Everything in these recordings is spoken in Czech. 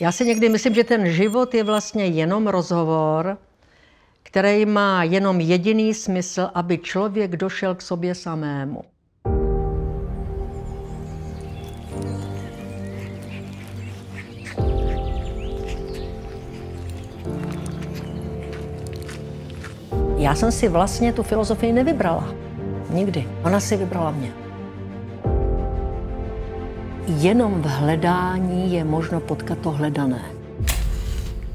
Já si někdy myslím, že ten život je vlastně jenom rozhovor, který má jenom jediný smysl, aby člověk došel k sobě samému. Já jsem si vlastně tu filozofii nevybrala. Nikdy. Ona si vybrala mě. Jenom v hledání je možno potkat to hledané.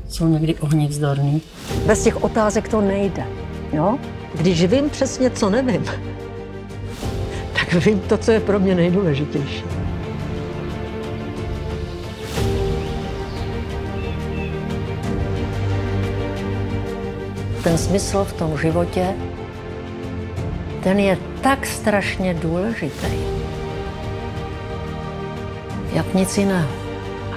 Jsou někdy ohně vzdorný. Bez těch otázek to nejde. Jo? Když vím přesně, co nevím, tak vím to, co je pro mě nejdůležitější. Ten smysl v tom životě, ten je tak strašně důležitý, jak nic jiného.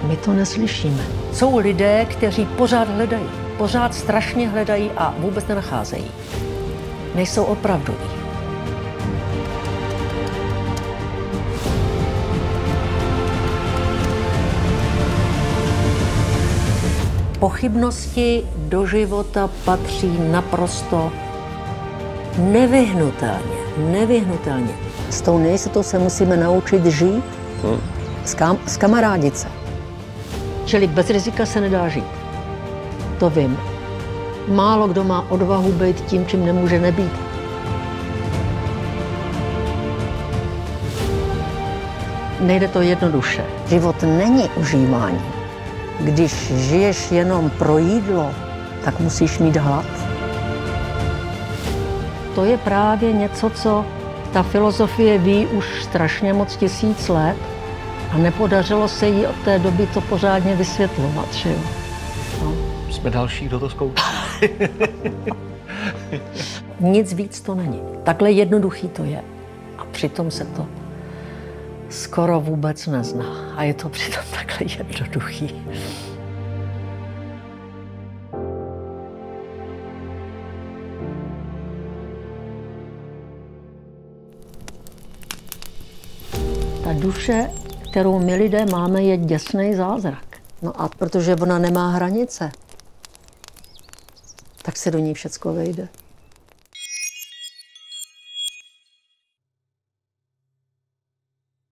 A my to neslyšíme. Jsou lidé, kteří pořád hledají, pořád strašně hledají a vůbec nenacházejí. Nejsou opravdoví. Pochybnosti do života patří naprosto nevyhnutelně. S tou nejistotou se musíme naučit žít, zkamarádit se. Čili bez rizika se nedá žít. To vím. Málo kdo má odvahu být tím, čím nemůže nebýt. Nejde to jednoduše. Život není užívání. Když žiješ jenom pro jídlo, tak musíš mít hlad. To je právě něco, co ta filozofie ví už strašně moc tisíc let a nepodařilo se jí od té doby to pořádně vysvětlovat, že jo? No. Jsme další, kdo to zkouší. Nic víc to není. Takhle jednoduchý to je. A přitom se to skoro vůbec nezná. A je to přitom takhle jednoduchý. Ta duše, kterou my lidé máme, je děsný zázrak. No a protože ona nemá hranice, tak se do ní všecko vejde.